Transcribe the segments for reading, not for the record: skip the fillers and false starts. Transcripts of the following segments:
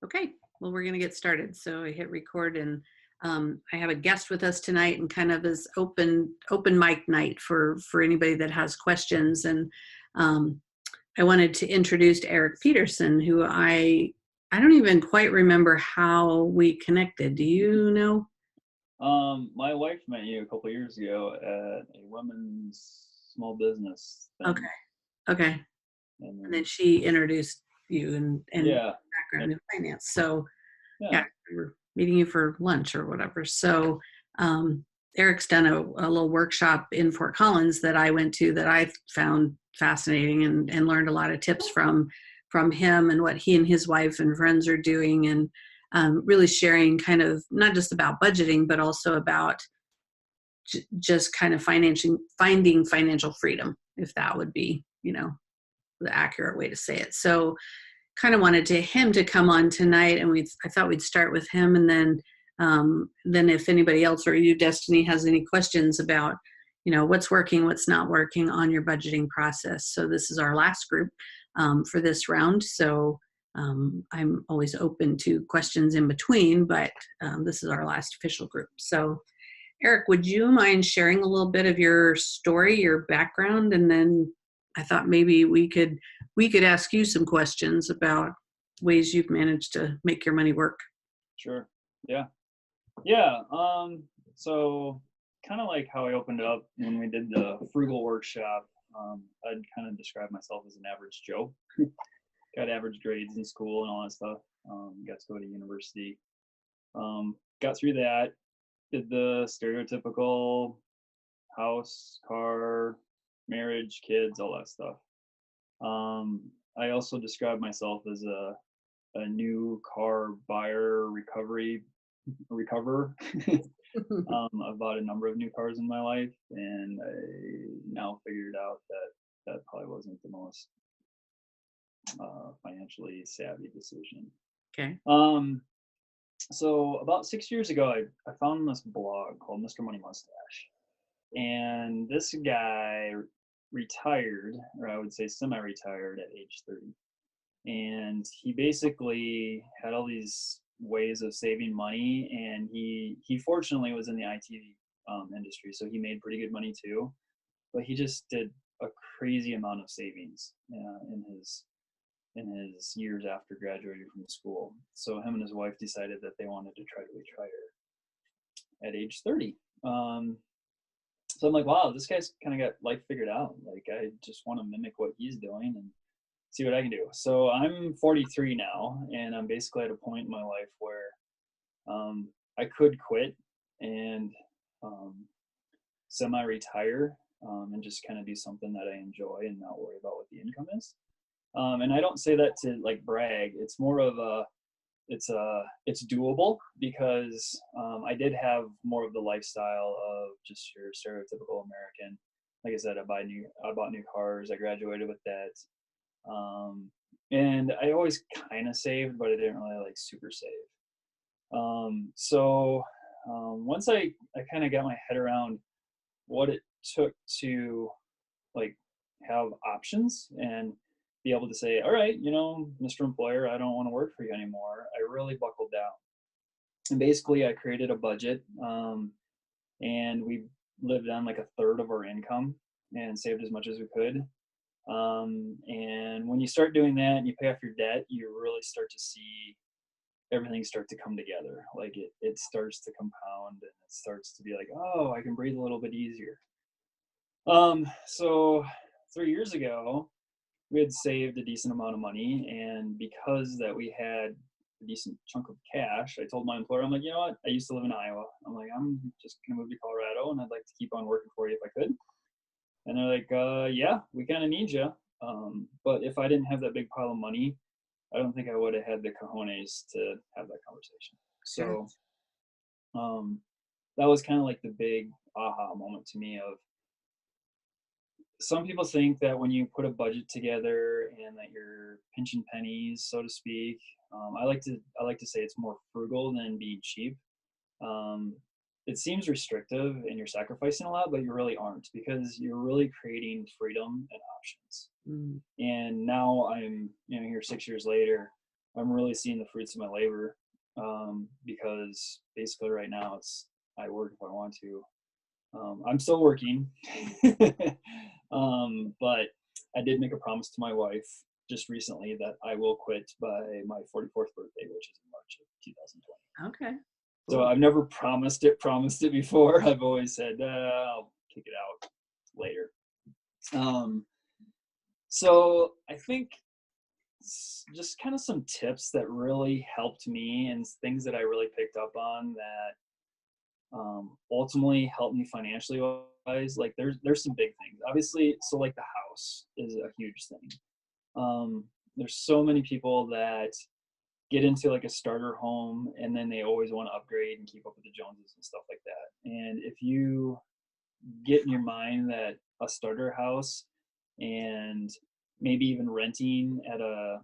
Okay, well, we're going to get started. So I hit record, and I have a guest with us tonight, and kind of as open mic night for anybody that has questions. And um, I wanted to introduce Eric Peterson, who I don't even quite remember how we connected. Do you know? My wife met you a couple years ago at a women's small business Okay, thing, okay, and and then then she introduced you and yeah, background in finance. So yeah, yeah, we were meeting you for lunch or whatever. So um, Eric's done a little workshop in Fort Collins that I went to that I found fascinating and learned a lot of tips from him and what he and his wife and friends are doing, and really sharing kind of not just about budgeting but also about just kind of finding financial freedom, if that would be the accurate way to say it. So kind of wanted him to come on tonight, and I thought we'd start with him, and then if anybody else or you, Destiny, has any questions about what's working, what's not working on your budgeting process. So this is our last group for this round. So I'm always open to questions in between, but this is our last official group. So Eric, would you mind sharing a little bit of your story, your background, and then I thought maybe we could ask you some questions about ways you've managed to make your money work. sure, yeah, yeah. So kind of like how I opened it up when we did the frugal workshop. I'd kind of describe myself as an average Joe. Got average grades in school and all that stuff. Got to go to university. Got through that. Did the stereotypical house, car, marriage, kids, all that stuff. I also describe myself as a new car buyer recoverer. I've bought a number of new cars in my life, and I now figured out that that probably wasn't the most financially savvy decision. Okay. Um, so about 6 years ago, I found this blog called Mr. Money Mustache, and this guy retired, or I would say semi-retired at age 30. And he basically had all these ways of saving money, and he fortunately was in the IT industry, so he made pretty good money too. But he just did a crazy amount of savings in his years after graduating from school. So him and his wife decided that they wanted to try to retire at age 30. So I'm like, wow, this guy's kind of got life figured out. Like, I just want to mimic what he's doing and see what I can do. So I'm 43 now, and I'm basically at a point in my life where I could quit and um, semi-retire and just kind of do something that I enjoy and not worry about what the income is. And I don't say that to like brag. It's more of a it's doable because I did have more of the lifestyle of just your stereotypical American. Like I said, I bought new cars. I graduated with debt. And I always kind of saved, but I didn't really like super save. Once I kind of got my head around what it took to like have options and be able to say, all right, Mr. Employer, I don't want to work for you anymore. I really buckled down. And basically, I created a budget, and we lived on like a third of our income and saved as much as we could. And when you start doing that and you pay off your debt, you really start to see everything start to come together. Like it starts to compound, and it starts to be like, oh, I can breathe a little bit easier. So 3 years ago, we had saved a decent amount of money, and because that we had a decent chunk of cash, I told my employer, I'm like, you know what? I used to live in Iowa. I'm like, I'm just gonna move to Colorado, and I'd like to keep on working for you if I could. And they're like, yeah, we kind of need you. But if I didn't have that big pile of money, I don't think I would have had the cojones to have that conversation. Sure. So um, that was kind of like the big aha moment to me of some people think that when you put a budget together and that you're pinching pennies, so to speak. I like to say it's more frugal than being cheap. Um, it seems restrictive and you're sacrificing a lot, but you really aren't because you're really creating freedom and options. Mm. And now I'm here 6 years later. I'm really seeing the fruits of my labor, because basically right now I work if I want to. I'm still working, but I did make a promise to my wife just recently that I will quit by my 44th birthday, which is in March of 2020. Okay. So Cool. I've never promised it before. I've always said, I'll kick it out later. Um, so I think just kind of some tips that really helped me and things that I really picked up on that ultimately helped me financially wise. Like there's some big things, obviously. So like the house is a huge thing. There's so many people that get into like a starter home and then they always want to upgrade and keep up with the Joneses and stuff like that. And if you get in your mind that a starter house and maybe even renting at a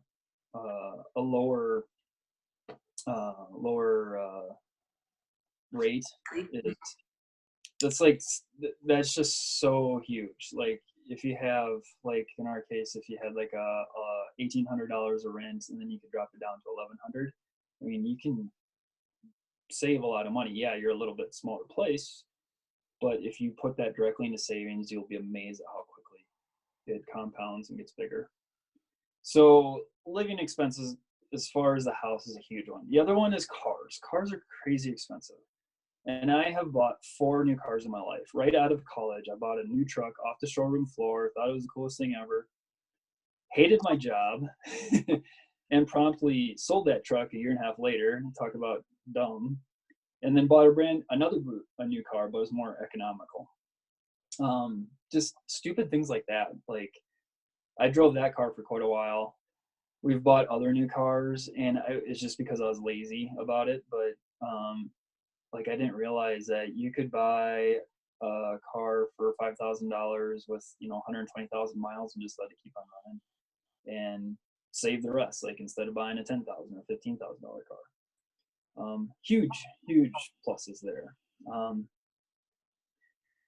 lower rate is that's just so huge. Like if you have, like in our case, if you had like a $1,800 of rent and then you could drop it down to 1,100, I mean you can save a lot of money. Yeah, you're a little bit smaller place, but if you put that directly into savings, you'll be amazed at how quickly it compounds and gets bigger. So living expenses, as far as the house, is a huge one. The other one is cars. Cars are crazy expensive. And I have bought 4 new cars in my life. Right out of college, I bought a new truck off the showroom floor, thought it was the coolest thing ever, hated my job, and promptly sold that truck a year and a half later. Talk about dumb. And then bought a new car, but it was more economical. Just stupid things like that. Like I drove that car for quite a while. We've bought other new cars, and it's just because I was lazy about it. But like I didn't realize that you could buy a car for $5,000 with 120,000 miles and just let it keep on running and save the rest. Like instead of buying a $10,000 or $15,000 car, huge pluses there.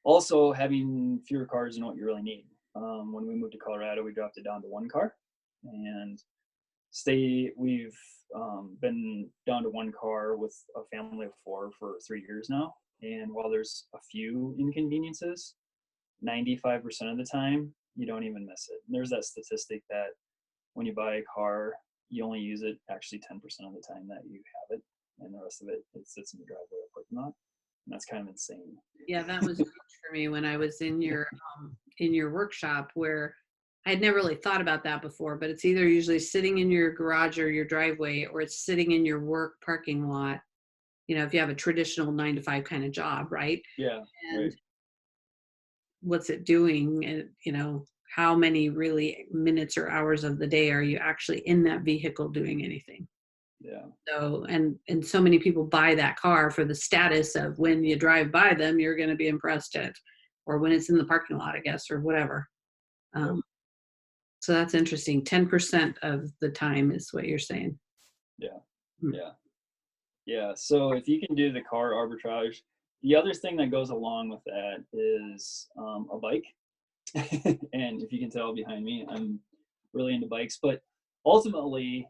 Also, having fewer cars than what you really need. When we moved to Colorado, we dropped it down to 1 car, and we've been down to 1 car with a family of 4 for 3 years now. And while there's a few inconveniences, 95% of the time you don't even miss it. There's that statistic that when you buy a car, you only use it actually 10% of the time that you have it, and the rest of it sits in the driveway or parking lot. And that's kind of insane. Yeah, that was huge for me when I was in your workshop, where I had never really thought about that before, but it's either usually sitting in your garage or your driveway, or it's sitting in your work parking lot, if you have a traditional 9 to 5 kind of job, right? Yeah, And right. what's it doing? And, how many really minutes or hours of the day are you actually in that vehicle doing anything? Yeah. So, and so many people buy that car for the status of when you drive by them, you're going to be impressed at, or when it's in the parking lot, I guess, or whatever. Yep. Um, so that's interesting. 10% of the time is what you're saying. Yeah. Hmm. Yeah. Yeah. So if you can do the car arbitrage, the other thing that goes along with that is a bike. And if you can tell behind me, I'm really into bikes. But ultimately,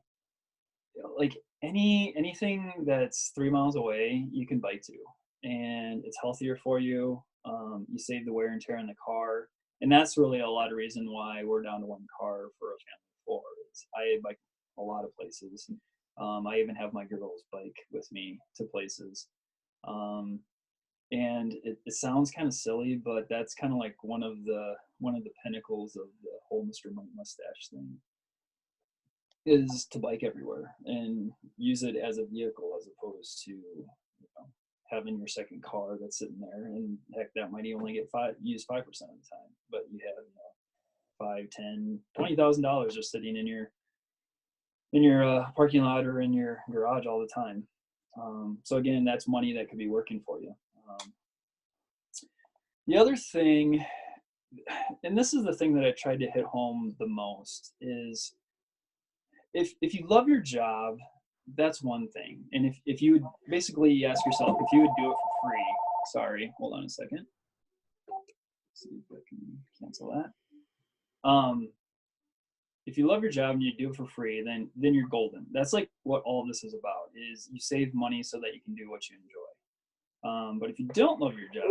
like anything that's 3 miles away, you can bike to, and it's healthier for you. You save the wear and tear in the car, and that's really a lot of reason why we're down to 1 car for a family of 4. Is I bike a lot of places. I even have my girl's bike with me to places. Um, and it sounds kind of silly, but that's kind of like one of the pinnacles of the whole Mr. Mustache thing, is to bike everywhere and use it as a vehicle as opposed to having your second car that's sitting there, and heck, that might only get used 5% of the time, but you have $5, $10, $20,000 just sitting in your parking lot or in your garage all the time. So again, that's money that could be working for you. The other thing, and this is the thing that I tried to hit home the most, is if you love your job, that's one thing. And if you would basically ask yourself if you would do it for free. Sorry, hold on a second. Let's see if I can cancel that. if you love your job and you do it for free, then you're golden. That's like what all of this is about, is you save money so that you can do what you enjoy. But if you don't love your job,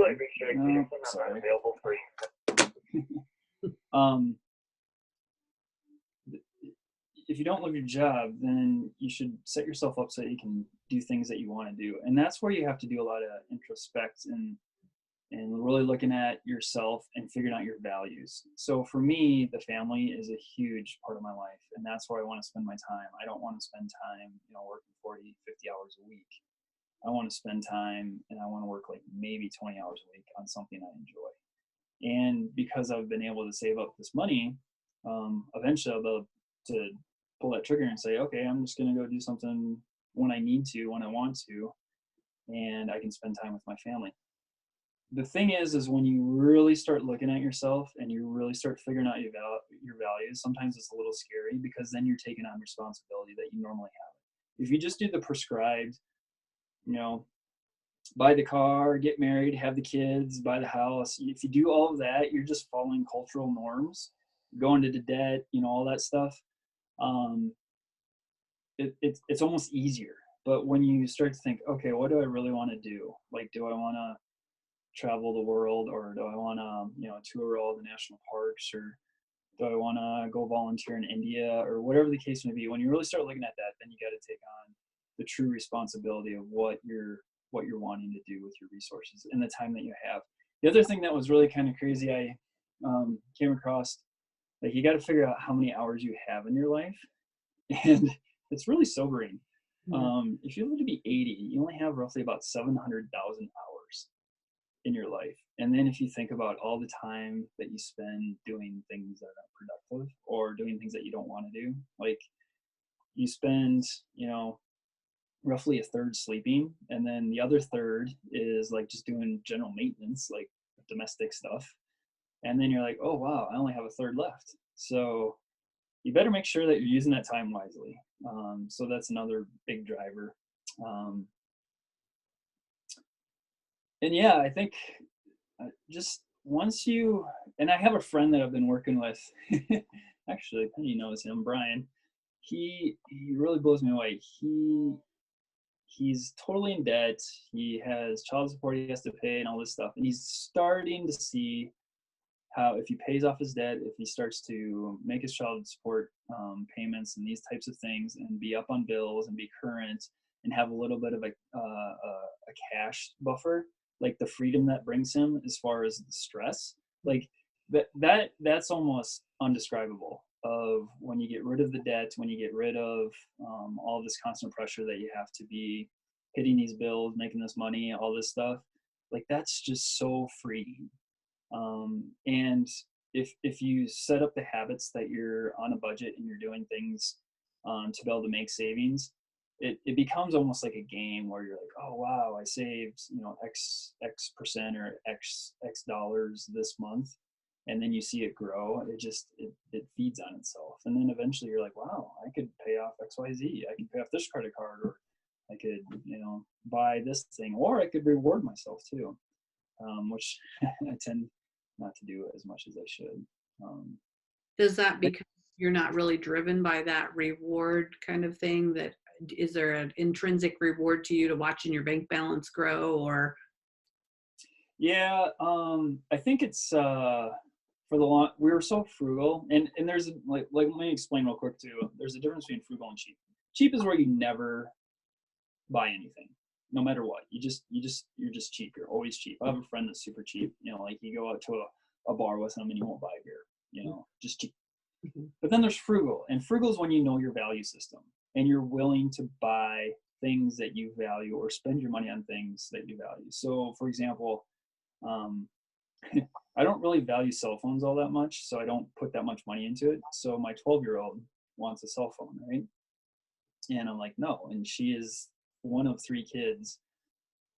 sorry. um, if you don't love your job, then you should set yourself up so that you can do things that you want to do. And that's where you have to do a lot of introspect and really looking at yourself and figuring out your values. So for me, the family is a huge part of my life, and that's where I want to spend my time. I don't want to spend time, working 40, 50 hours a week. I want to spend time, and I want to work like maybe 20 hours a week on something I enjoy. And because I've been able to save up this money, eventually I'll be able to pull that trigger and say, okay, I'm just going to go do something when I need to, when I want to, and I can spend time with my family. The thing is when you really start looking at yourself and you really start figuring out your values, sometimes it's a little scary, because then you're taking on responsibility that you normally have. If you just do the prescribed, buy the car, get married, have the kids, buy the house, if you do all of that, you're just following cultural norms, going into debt, all that stuff. It's almost easier. But when you start to think, okay, what do I really want to do? Like, do I want to travel the world, or do I want to, tour all the national parks, or do I want to go volunteer in India, or whatever the case may be? When you really start looking at that, then you got to take on the true responsibility of what you're wanting to do with your resources and the time that you have. The other thing that was really kind of crazy, I came across, like, you got to figure out how many hours you have in your life, and it's really sobering. If you live to be 80, you only have roughly about 700,000 hours in your life. And then if you think about all the time that you spend doing things that are productive, or doing things that you don't want to do, like, you spend, roughly a third sleeping, and then the other third is like just doing general maintenance, like domestic stuff. And then you're like, oh wow, I only have a third left. So you better make sure that you're using that time wisely. So that's another big driver. And yeah, I think just once you, and I have a friend that I've been working with, actually, Penny knows him, Brian. He really blows me away. He's totally in debt. He has child support he has to pay and all this stuff. And he's starting to see how, if he pays off his debt, if he starts to make his child support payments and these types of things, and be up on bills and be current, and have a little bit of a cash buffer, like the freedom that brings him as far as the stress, like that's almost undescribable. Of when you get rid of the debt, when you get rid of all this constant pressure that you have to be hitting these bills, making this money, all this stuff, like, that's just so freeing. And if you set up the habits that you're on a budget and you're doing things to be able to make savings, it becomes almost like a game where you're like, oh wow, I saved X percent or X dollars this month, and then you see it grow. It feeds on itself, and then eventually you're like, wow, I could pay off XYZ, I can pay off this credit card, or I could buy this thing, or I could reward myself too, which I tend not to do as much as I should. Does that, because you're not really driven by that reward kind of thing, that is there an intrinsic reward to you to watching your bank balance grow, or? Yeah, I think it's for the long, we were so frugal, and there's like let me explain real quick too. There's a difference between frugal and cheap. Cheap is where you never buy anything, no matter what. You're just cheap. You're always cheap. I have a friend that's super cheap. Like, you go out to a bar with him and he won't buy beer. Just cheap. Mm-hmm. But then there's frugal, and frugal is when you know your value system and you're willing to buy things that you value, or spend your money on things that you value. So, for example, I don't really value cell phones all that much, so I don't put that much money into it. So my 12-year-old wants a cell phone, right? And I'm like, no. And she is one of 3 kids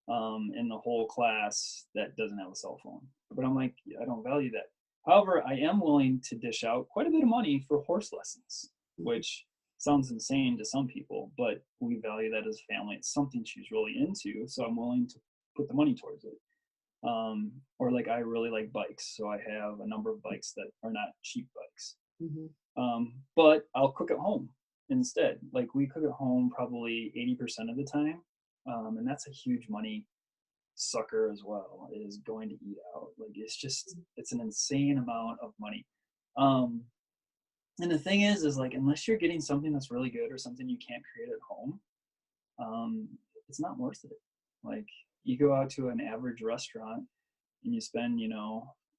in the whole class that doesn't have a cell phone. But I'm like, I don't value that. However, I am willing to dish out quite a bit of money for horse lessons, which sounds insane to some people, but we value that as a family. It's something she's really into, so I'm willing to put the money towards it. Or like, I really like bikes, so I have a number of bikes that are not cheap bikes. Mm-hmm. But I'll cook at home instead. Like we cook at home probably 80% of the time. And that's a huge money sucker as well, is going to eat out. Like it's an insane amount of money. Um, and the thing is like, unless you're getting something that's really good or something you can't create at home, um, it's not worth it. Like you go out to an average restaurant and you spend,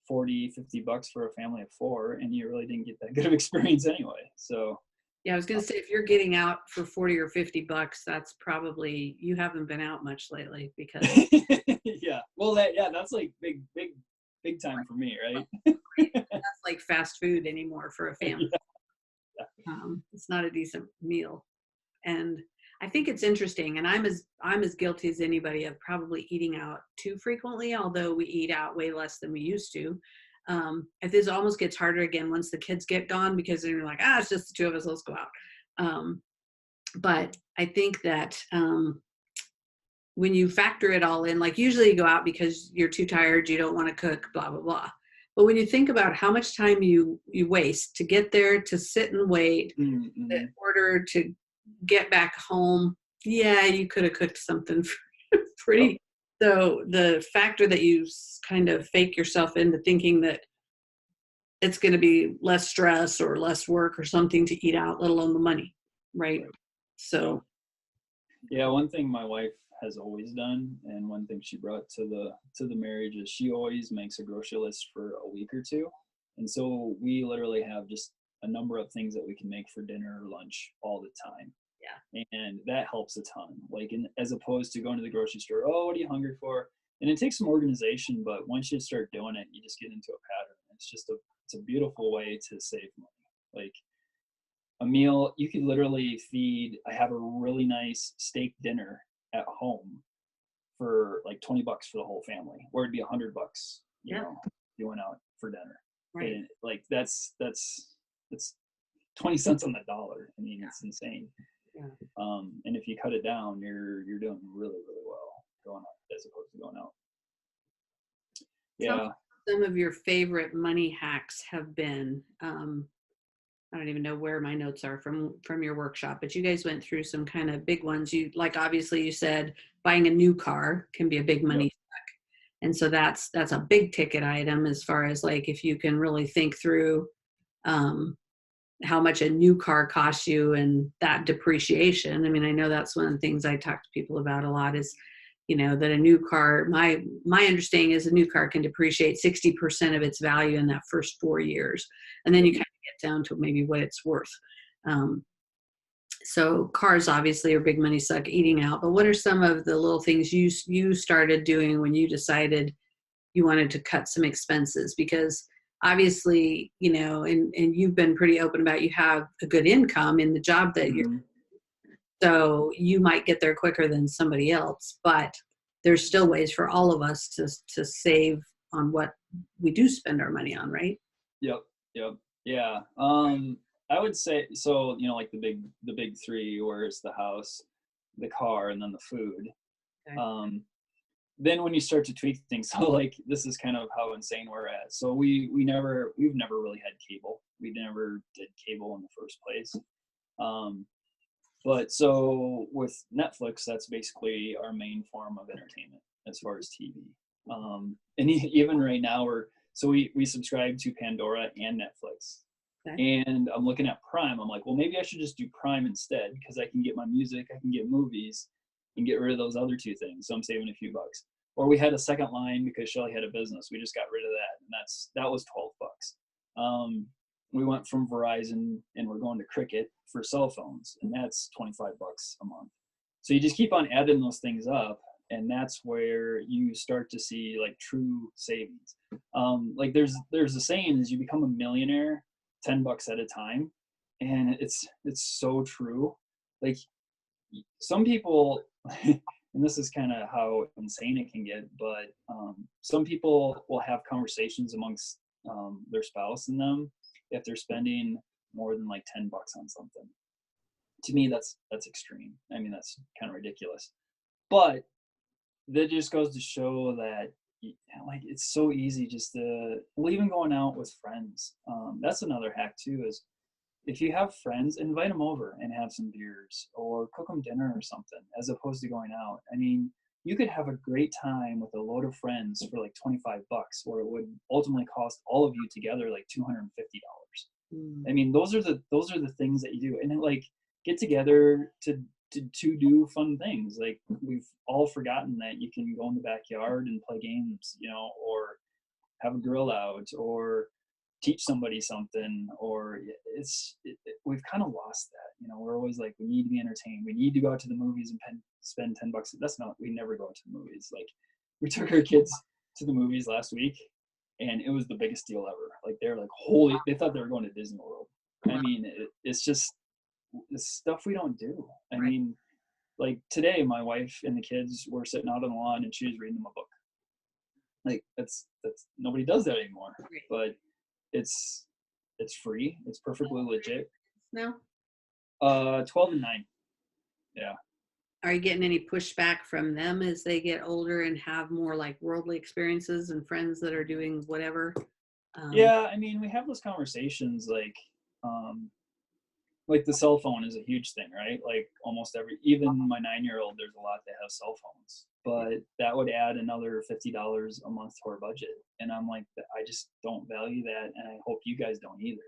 40-50 bucks for a family of four, and you really didn't get that good of experience anyway. So Yeah, I was going to say, if you're getting out for 40 or 50 bucks, that's probably, you haven't been out much lately, because yeah, well that's like big time for me, right? that's like fast food anymore for a family. Yeah. It's not a decent meal. And I think it's interesting, and I'm as guilty as anybody of probably eating out too frequently, although we eat out way less than we used to. If this almost gets harder again once the kids get gone, because they're like, it's just the two of us, let's go out. But I think that when you factor it all in, like usually you go out because you're too tired, you don't want to cook, blah, blah, blah. But when you think about how much time you waste to get there, to sit and wait, in order to get back home, you could have cooked something pretty. So the factor that you kind of fake yourself into thinking that it's going to be less stress or less work or something to eat out, let alone the money, right? So yeah, one thing my wife has always done, and one thing she brought to the marriage, is she always makes a grocery list for a week or two. And so we literally have just a number of things that we can make for dinner or lunch all the time. Yeah. And that helps a ton. Like as opposed to going to the grocery store, what are you hungry for? And it takes some organization, but once you start doing it, you just get into a pattern. It's a beautiful way to save money. Like a meal, you could literally I have a really nice steak dinner at home for like 20 bucks for the whole family, or it'd be $100, going out for dinner. Right. And like that's 20 cents on the dollar. I mean, it's insane. Yeah. And if you cut it down, you're doing really, really well going out as opposed to going out. Yeah. Some of your favorite money hacks have been, I don't even know where my notes are from your workshop, but you guys went through some kind of big ones. You, like, obviously you said buying a new car can be a big money suck. And so that's a big ticket item, as far as like, if you can really think through, how much a new car costs you and that depreciation. I mean, I know that's one of the things I talk to people about a lot is, that a new car, my understanding is a new car can depreciate 60% of its value in that first 4 years. And then you kind of get down to maybe what it's worth. So cars obviously are big money suck, eating out. But what are some of the little things you started doing when you decided you wanted to cut some expenses? Because obviously, and you've been pretty open about, you have a good income in the job that you're, so you might get there quicker than somebody else, but there's still ways for all of us to save on what we do spend our money on, right? Yep. Yeah. I would say, so, like the big three, where it's the house, the car, and then the food. Okay. Then when you start to tweak things, so like this is kind of how insane we're at. So we've never really had cable. We never did cable in the first place. But so with Netflix, that's basically our main form of entertainment as far as TV. And even right now we subscribe to Pandora and Netflix. Okay. And I'm looking at Prime. I'm like, well, maybe I should just do Prime instead, because I can get my music, I can get movies, and get rid of those other two things. So I'm saving a few bucks. Or we had a second line because Shelly had a business. We just got rid of that, and that was 12 bucks. We went from Verizon, and we're going to Cricket for cell phones, and that's 25 bucks a month. So you just keep on adding those things up, and that's where you start to see like true savings. Like there's a saying is you become a millionaire 10 bucks at a time, and it's so true. Like some people, and this is kind of how insane it can get, but some people will have conversations amongst their spouse and them if they're spending more than like 10 bucks on something. To me, that's extreme. I mean, that's kind of ridiculous. But that just goes to show that like it's so easy just to, well, even going out with friends. That's another hack too, is if you have friends, invite them over and have some beers or cook them dinner or something, as opposed to going out. I mean, you could have a great time with a load of friends for like $25, or it would ultimately cost all of you together like $250. I mean, those are the things that you do, and then, like, get together to do fun things. Like, we've all forgotten that you can go in the backyard and play games, or have a grill out, or teach somebody something, or we've kind of lost that. We're always like, we need to be entertained, we need to go out to the movies and spend $10. That's not, we never go out to the movies. Like, we took our kids to the movies last week, and it was the biggest deal ever. Like, they're like, holy, they thought they were going to Disney World. I mean, it's just, it's stuff we don't do. I mean, like, today my wife and the kids were sitting out on the lawn and she was reading them a book. Like, that's nobody does that anymore. But it's free, it's perfectly legit. No. 12 and 9. Yeah. Are you getting any pushback from them as they get older and have more like worldly experiences and friends that are doing whatever? Yeah, I mean, we have those conversations, like the cell phone is a huge thing, right? Like, almost even my 9-year-old, there's a lot that have cell phones, but that would add another $50 a month to our budget. And I'm like, I just don't value that, and I hope you guys don't either.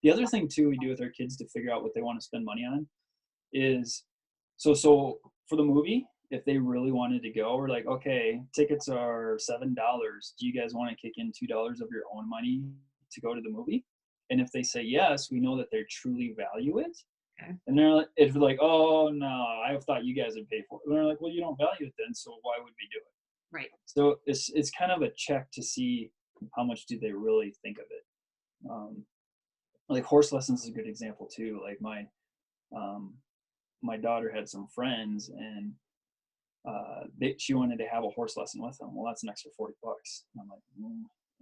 The other thing too we do with our kids to figure out what they want to spend money on is, so for the movie, if they really wanted to go, we're like, okay, tickets are $7. Do you guys want to kick in $2 of your own money to go to the movie? And if they say yes, we know that they truly value it. Okay. And it's like, oh no, I thought you guys would pay for it. And they're like, well, you don't value it then, so why would we do it? Right. So it's kind of a check to see how much do they really think of it. Like, horse lessons is a good example too. Like, my daughter had some friends, and she wanted to have a horse lesson with them. Well, that's an extra $40.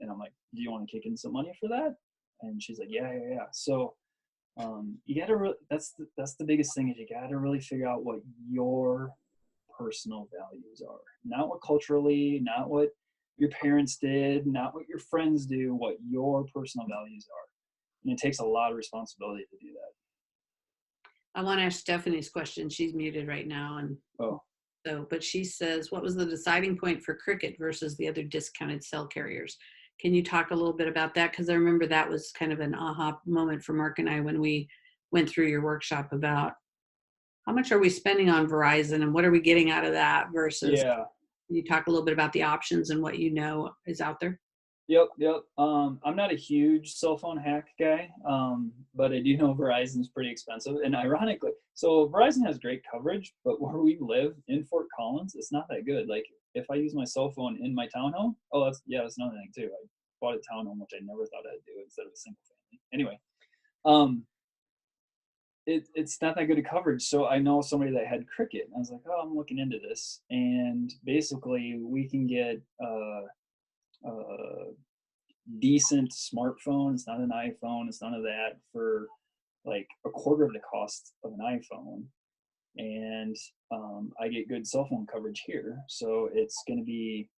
And I'm like, do you want to kick in some money for that? And she's like, yeah. So you gotta that's the biggest thing, is you gotta really figure out what your personal values are, not what culturally, not what your parents did, not what your friends do, what your personal values are. And it takes a lot of responsibility to do that. I want to ask Stephanie's question. She's muted right now, and but she says, what was the deciding point for Cricket versus the other discounted cell carriers? Can you talk a little bit about that? Because I remember that was kind of an aha moment for Mark and I when we went through your workshop about how much are we spending on Verizon and what are we getting out of that versus, you talk a little bit about the options and what is out there? Yep. I'm not a huge cell phone hack guy, but I do know Verizon's pretty expensive. And ironically, so Verizon has great coverage, but where we live in Fort Collins, it's not that good. Like, if I use my cell phone in my townhome, that's another thing too. I bought a townhome, which I never thought I'd do instead of a single family. Anyway, it's not that good of coverage. So I know somebody that had Cricket, and I was like, oh, I'm looking into this. And basically, we can get decent smartphone. It's not an iPhone. It's none of that, for like a quarter of the cost of an iPhone. And I get good cell phone coverage here. So it's going to be,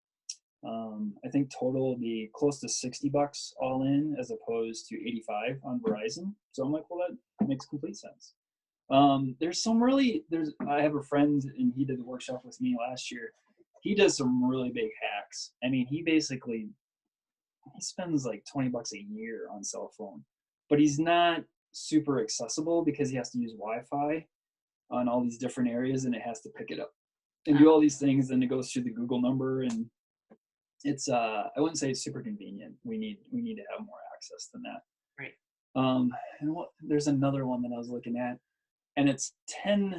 I think total will be close to $60 all in, as opposed to $85 on Verizon. So I'm like, well, that makes complete sense. I have a friend, and he did the workshop with me last year. He does some really big hacks. I mean, he spends like $20 a year on cell phone, but he's not super accessible because he has to use Wi-Fi on all these different areas, and it has to pick it up and do all these things. And it goes through the Google number, and it's I wouldn't say it's super convenient. We need to have more access than that. Right. And there's another one that I was looking at, and it's $10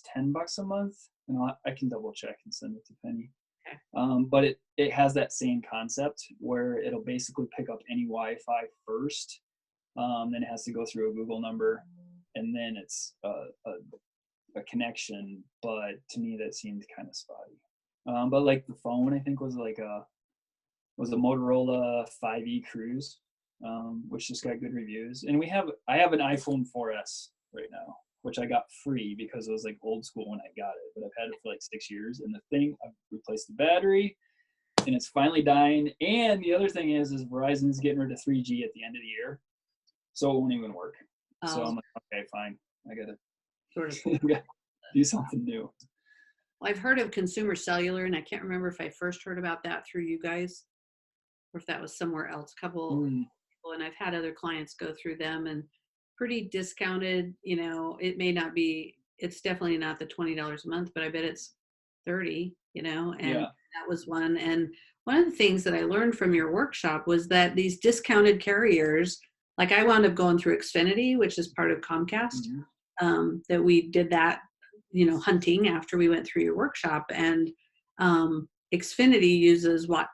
a month, and I can double check and send it to Penny. Okay. But it has that same concept where it'll basically pick up any Wi-Fi first, then it has to go through a Google number, and then it's a connection. But to me, that seemed kind of spotty. But like the phone, I think was a Motorola 5E Cruise, which just got good reviews. And I have an iPhone 4S right now, which I got free because it was like old school when I got it, but I've had it for like 6 years. And the thing, I've replaced the battery, and it's finally dying. And the other thing is Verizon's getting rid of 3G at the end of the year, so it won't even work. So I'm like, okay, fine. I gotta sort of. do something new. Well, I've heard of consumer cellular, and I can't remember if I first heard about that through you guys or if that was somewhere else. Couple people, and I've had other clients go through them, and pretty discounted. It may not be. It's definitely not the $20 a month, but I bet it's 30. And Yeah. that was one. And one of the things that I learned from your workshop was that these discounted carriers, like I wound up going through Xfinity, which is part of Comcast. That we did that, hunting after we went through your workshop, and Xfinity uses what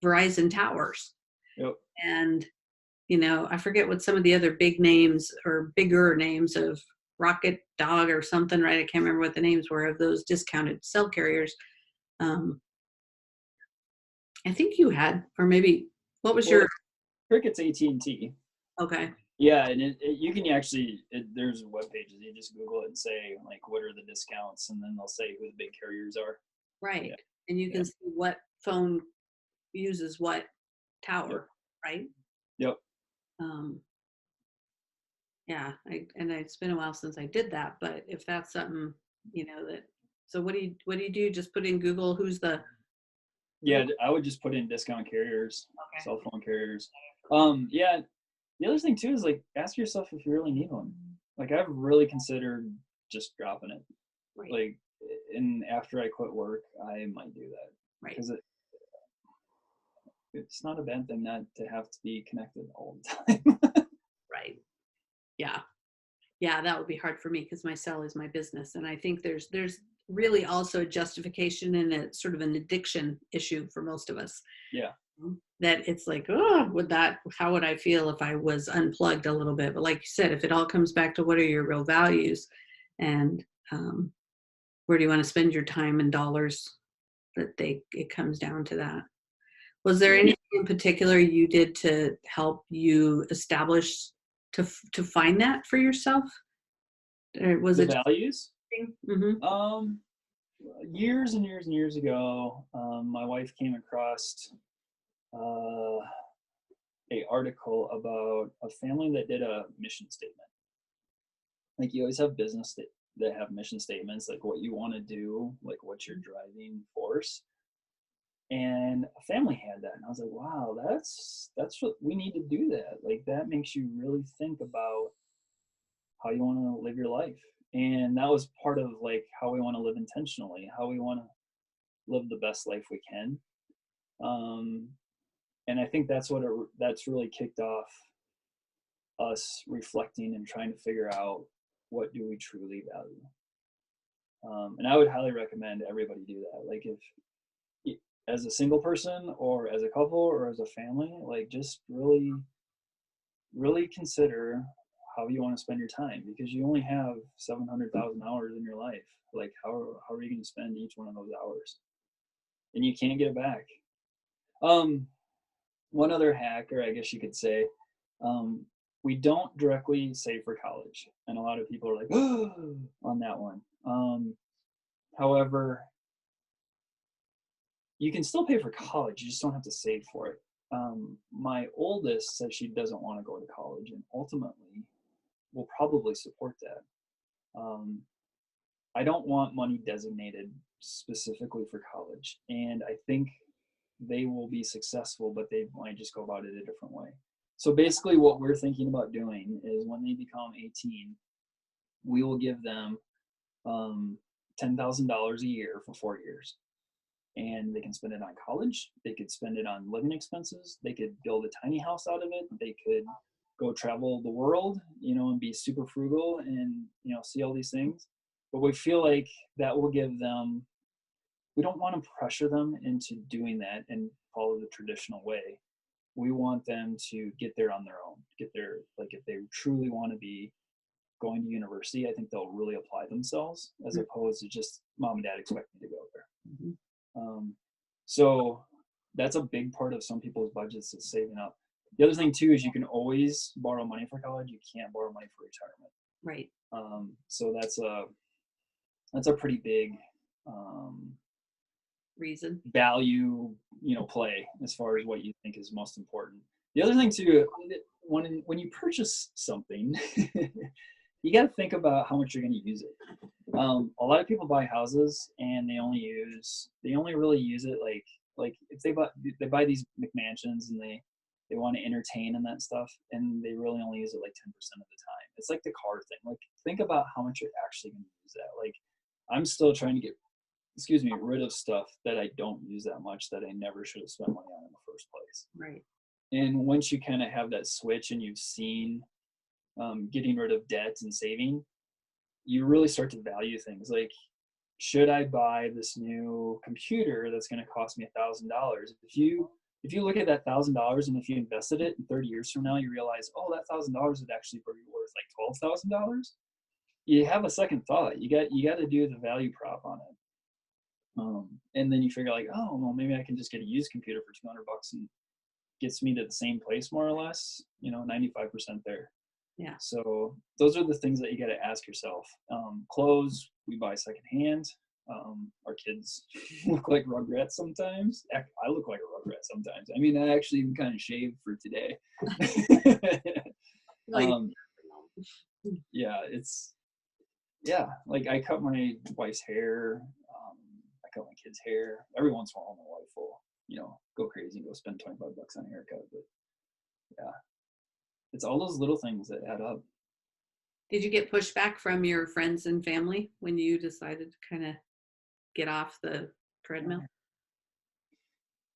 Verizon towers. Yep. And I forget what some of the other big names or bigger names of Rocket Dog or something, right? I can't remember what the names were of those discounted cell carriers. I think you had, or maybe what was your Cricket's AT&T. Okay. Yeah, and you can actually, there's web pages. You just Google it and say, like, what are the discounts? And then they'll say who the big carriers are. Right. Yeah. And you can see what phone uses what tower, right? Yep. Yeah, it's been a while since I did that, but if that's something, so what do you do? Just put in Google, who's the Yeah, I would just put in discount carriers, cell phone carriers. Yeah. The other thing too is, like, ask yourself if you really need one. Like, I've really considered just dropping it. Right. Like, and after I quit work, I might do that. Right. Because it's not a bad thing not to have to be connected all the time. Right. Yeah. Yeah, that would be hard for me because my cell is my business. And I think there's really also a justification and a sort of an addiction issue for most of us. Yeah. That it's like, oh, how would I feel if I was unplugged a little bit? But like you said, if it all comes back to what are your real values and where do you want to spend your time and dollars, it comes down to that. Was there anything in particular you did to help you establish to find that for yourself? Or was the it values? Mm-hmm. Years and years and years ago, my wife came across a article about a family that did a mission statement. Like, you always have business that have mission statements, like what you want to do, like what's your driving force. And a family had that, and I was like, wow, that's what we need to do. That, like, that makes you really think about how you want to live your life. And that was part of, like, how we want to live intentionally, how we want to live the best life we can. And I think that's that's really kicked off us reflecting and trying to figure out what do we truly value. And I would highly recommend everybody do that. Like, if as a single person or as a couple or as a family, like, just really, really consider how you want to spend your time, because you only have 700,000 hours in your life. Like, how are you going to spend each one of those hours? And you can't get it back. One other hack, or I guess you could say, we don't directly save for college, and a lot of people are like, oh, on that one. However, you can still pay for college. You just don't have to save for it. My oldest says she doesn't want to go to college, and ultimately will probably support that. I don't want money designated specifically for college, and I think they will be successful, but they might just go about it a different way. So basically what we're thinking about doing is, when they become 18, we will give them $10,000 a year for 4 years. And they can spend it on college. They could spend it on living expenses. They could build a tiny house out of it. They could go travel the world, and be super frugal and, see all these things. But we feel like that will give them, we don't want to pressure them into doing that and follow the traditional way. We want them to get there on their own, like, if they truly want to be going to university, I think they'll really apply themselves, as opposed to just mom and dad expecting to go there. Mm-hmm. So that's a big part of some people's budgets, is saving up. The other thing too is you can always borrow money for college. You can't borrow money for retirement. Right. So that's a pretty big reason value, play, as far as what you think is most important. The other thing too, when you purchase something, you got to think about how much you're going to use it. A lot of people buy houses and they only really use it like if they buy these McMansions and they want to entertain and that stuff, and they really only use it like 10% of the time. It's like the car thing. Like, think about how much you're actually going to use that. Like, I'm still trying to get, rid of stuff that I don't use that much, that I never should have spent money on in the first place. Right. And once you kind of have that switch and you've seen getting rid of debt and saving, you really start to value things. Like, should I buy this new computer that's going to cost me $1,000? If you look at that $1,000 and if you invested it in 30 years from now, you realize, oh, that $1,000 would actually be worth like $12,000. You have a second thought. You got to do the value prop on it. And then you figure like, oh, well, maybe I can just get a used computer for $200 and gets me to the same place more or less, 95% there. Yeah. So those are the things that you got to ask yourself. Clothes, we buy secondhand. Our kids look like Rugrats sometimes. I look like a Rugrat sometimes. I mean, I actually even kind of shaved for today. Like I cut my wife's hair. I cut my kids' hair. Every once in a while, my wife will, go crazy and go spend $25 on a haircut. But yeah, it's all those little things that add up. Did you get pushback from your friends and family when you decided to kind of get off the treadmill?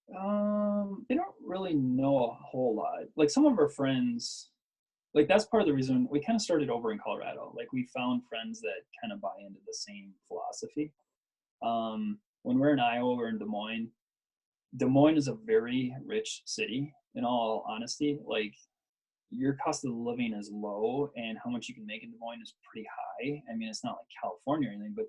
They don't really know a whole lot. Like, some of our friends, like, that's part of the reason we kind of started over in Colorado. Like, we found friends that kind of buy into the same philosophy. When we're in Iowa, we're in Des Moines. Des Moines is a very rich city, in all honesty. Like, your cost of living is low, and how much you can make in Des Moines is pretty high. I mean, it's not like California or anything, but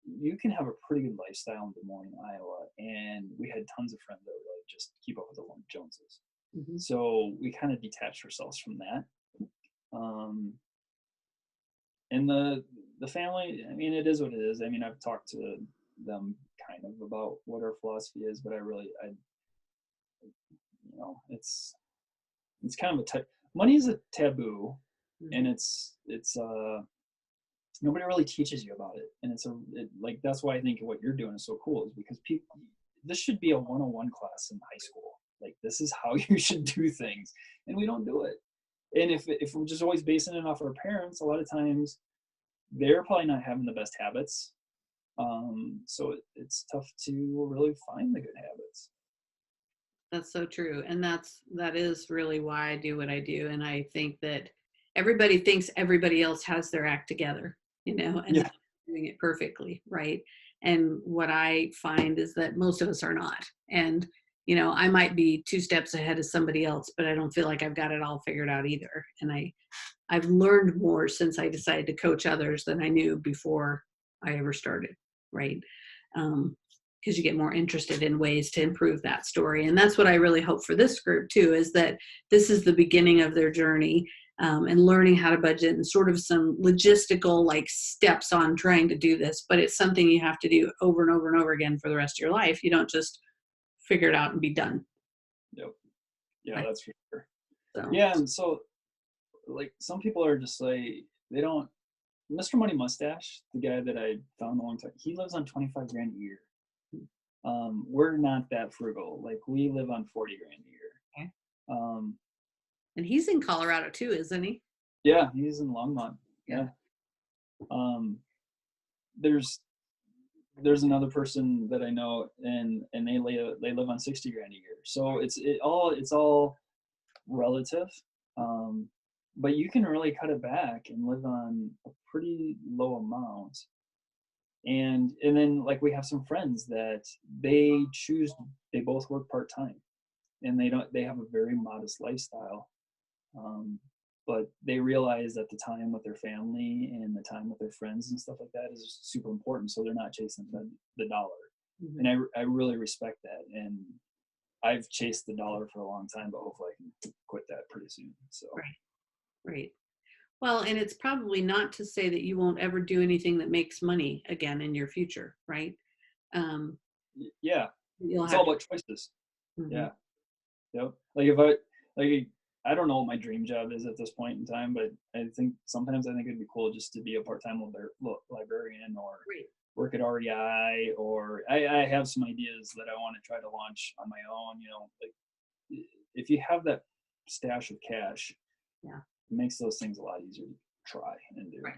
you can have a pretty good lifestyle in Des Moines, Iowa. And we had tons of friends that would really just keep up with the Joneses. Mm-hmm. So we kind of detached ourselves from that. And the family, I mean, it is what it is. I mean, I've talked to them kind of about what our philosophy is, but it's kind of money is a taboo. Mm-hmm. And it's nobody really teaches you about it. And like, that's why I think what you're doing is so cool, is because this should be a 101 class in high school. Like, this is how you should do things, and we don't do it. And if we're just always basing it off our parents, a lot of times they're probably not having the best habits. So it's tough to really find the good habits. That's so true. And that is really why I do what I do. And I think that everybody thinks everybody else has their act together, and yeah, doing it perfectly, right? And what I find is that most of us are not. And I might be 2 steps ahead of somebody else, but I don't feel like I've got it all figured out either. And I've learned more since I decided to coach others than I knew before I ever started, right? Because you get more interested in ways to improve that story. And that's what I really hope for this group too, is that this is the beginning of their journey, and learning how to budget and sort of some logistical like steps on trying to do this. But it's something you have to do over and over and over again for the rest of your life. You don't just figure it out and be done. Yep. Yeah, that's for sure. So. Yeah, and so like, some people are just like, they don't. Mr. Money Mustache, the guy that I found a long time, he lives on $25,000 a year. We're not that frugal. Like, we live on $40,000 a year. Okay. And he's in Colorado too, isn't he? Yeah, he's in Longmont. Yeah. There's another person that I know, and they live on $60,000 a year. So it's all relative. But you can really cut it back and live on a pretty low amount. And then, like, we have some friends that they both work part-time, and they have a very modest lifestyle. But they realize that the time with their family and the time with their friends and stuff like that is super important. So they're not chasing the dollar. Mm-hmm. And I really respect that. And I've chased the dollar for a long time, but hopefully I can quit that pretty soon. So. Right. Well, and it's probably not to say that you won't ever do anything that makes money again in your future, right? Yeah. It's all about choices. Mm-hmm. Yeah. Yep. Like, I don't know what my dream job is at this point in time, but I think it'd be cool just to be a part-time librarian or Great. work at REI, or I have some ideas that I want to try to launch on my own. Like if you have that stash of cash, Yeah, it makes those things a lot easier to try and do. right.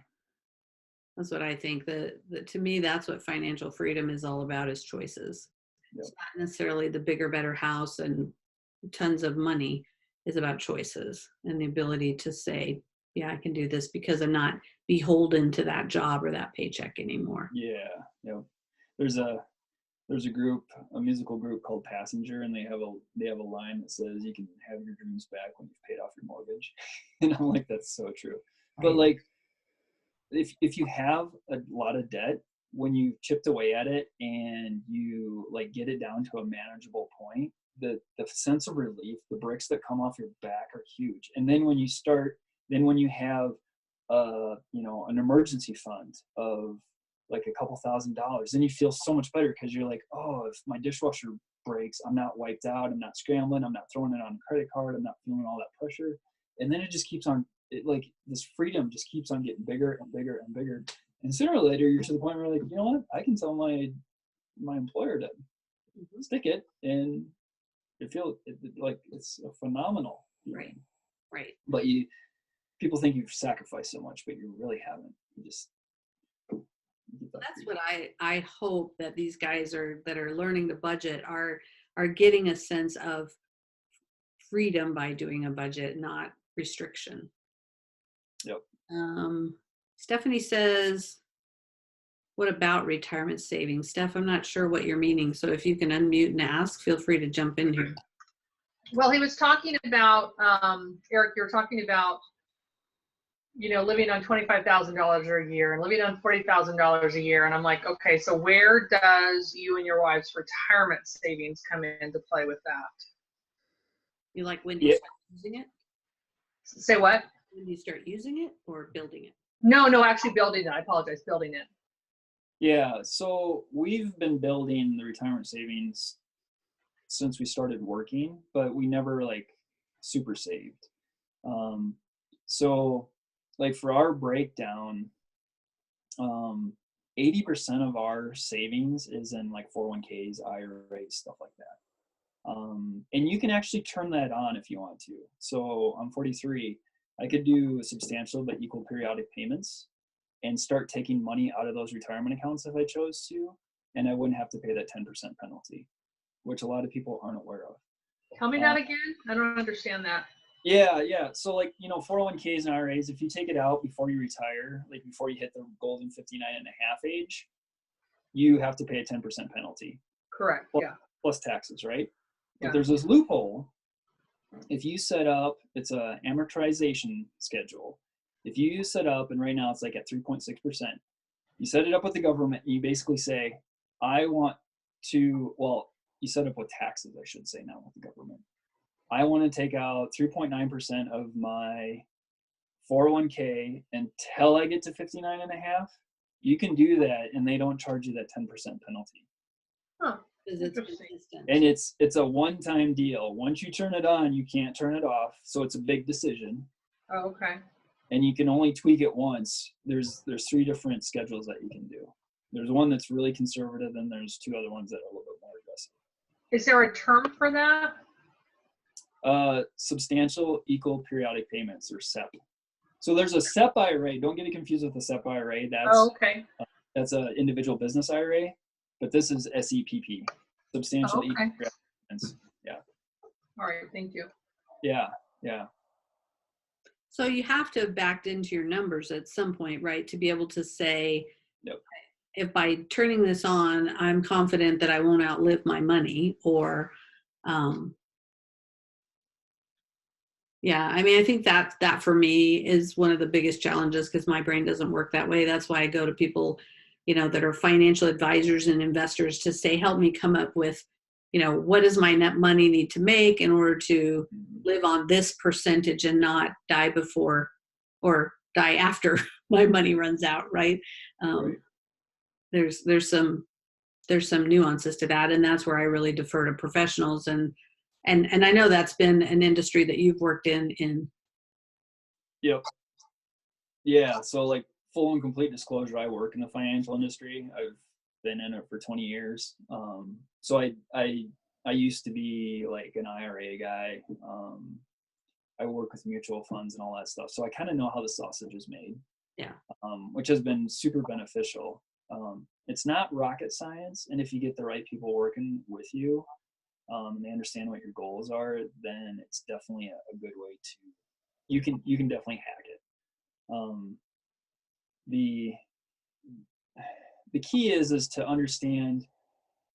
That's what I think. That to me, that's what financial freedom is all about, is choices. Yep. It's not necessarily the bigger, better house and tons of money. Is about choices and the ability to say, yeah, I can do this because I'm not beholden to that job or that paycheck anymore. Yeah. Yep. There's a musical group called Passenger, and they have a line that says, "You can have your dreams back when you've paid off your mortgage." And I'm like, that's so true. Right. But like, if you have a lot of debt, when you chipped away at it and you like get it down to a manageable point, the sense of relief, the bricks that come off your back are huge. And then when you have an emergency fund of like a couple $1,000s, then you feel so much better, because you're like, oh, if my dishwasher breaks, I'm not wiped out, I'm not scrambling, I'm not throwing it on a credit card, I'm not feeling all that pressure. And then it just keeps on, like this freedom just keeps on getting bigger and bigger and bigger. And sooner or later, you're to the point where you're like, you know what, I can tell my employer to stick it, and like it's a phenomenal feeling. Right. But people think you've sacrificed so much, but you really haven't. You just That's what I hope that these guys that are learning to budget are getting a sense of freedom by doing a budget, not restriction. Yep. Stephanie says, what about retirement savings? Steph, I'm not sure what you're meaning. So if you can unmute and ask, feel free to jump in here. Well, he was talking about, Eric, you were talking about, living on $25,000 a year and living on $40,000 a year. And I'm like, okay, so where does you and your wife's retirement savings come into play with that? You like when you start using it? Say what? When you start using it or building it? No, actually building it. I apologize, building it. Yeah, so we've been building the retirement savings since we started working, but we never like super saved. So like for our breakdown, 80% of our savings is in like 401ks, IRAs, stuff like that. And you can actually turn that on if you want to. So I'm 43. I could do substantial but equal periodic payments and start taking money out of those retirement accounts if I chose to, and I wouldn't have to pay that 10% penalty, which a lot of people aren't aware of. Tell me that again. I don't understand that. Yeah. So like, 401ks and IRAs, if you take it out before you retire, like before you hit the golden 59 and a half age, you have to pay a 10% penalty. Correct. Plus taxes, right? Yeah. But there's this loophole. If you set up, it's a amortization schedule. If you set up, and right now it's like at 3.6%, you set it up with the government, and you basically say, you set up with taxes, I should say, not with the government. I want to take out 3.9% of my 401k until I get to 59 and a half. You can do that, and they don't charge you that 10% penalty. Huh. And it's a one-time deal. Once you turn it on, you can't turn it off. So it's a big decision. Oh, okay. And you can only tweak it once. There's 3 different schedules that you can do. There's one that's really conservative, and there's 2 other ones that are a little bit more aggressive. Is there a term for that? Substantial equal periodic payments, or SEP. So there's a SEP IRA. Don't get it confused with the SEP IRA. Okay. That's an individual business IRA, but this is SEPP, substantial equal periodic payments. Yeah. All right. Thank you. Yeah. So you have to have backed into your numbers at some point, right? To be able to say, yep, if by turning this on, I'm confident that I won't outlive my money, or, I think that for me is one of the biggest challenges, because my brain doesn't work that way. That's why I go to people, that are financial advisors and investors to say, help me come up with, what does my net money need to make in order to live on this percentage and not die before or die after my money runs out, right? Right. There's some nuances to that, and that's where I really defer to professionals. And And I know that's been an industry that you've worked in. Yep. Yeah. So like full and complete disclosure, I work in the financial industry. I've been in it for 20 years. So I used to be like an IRA guy. I work with mutual funds and all that stuff. So I kind of know how the sausage is made. Yeah. Which has been super beneficial. It's not rocket science. And if you get the right people working with you, and they understand what your goals are, then it's definitely a good way to, you can definitely hack it. The key is to understand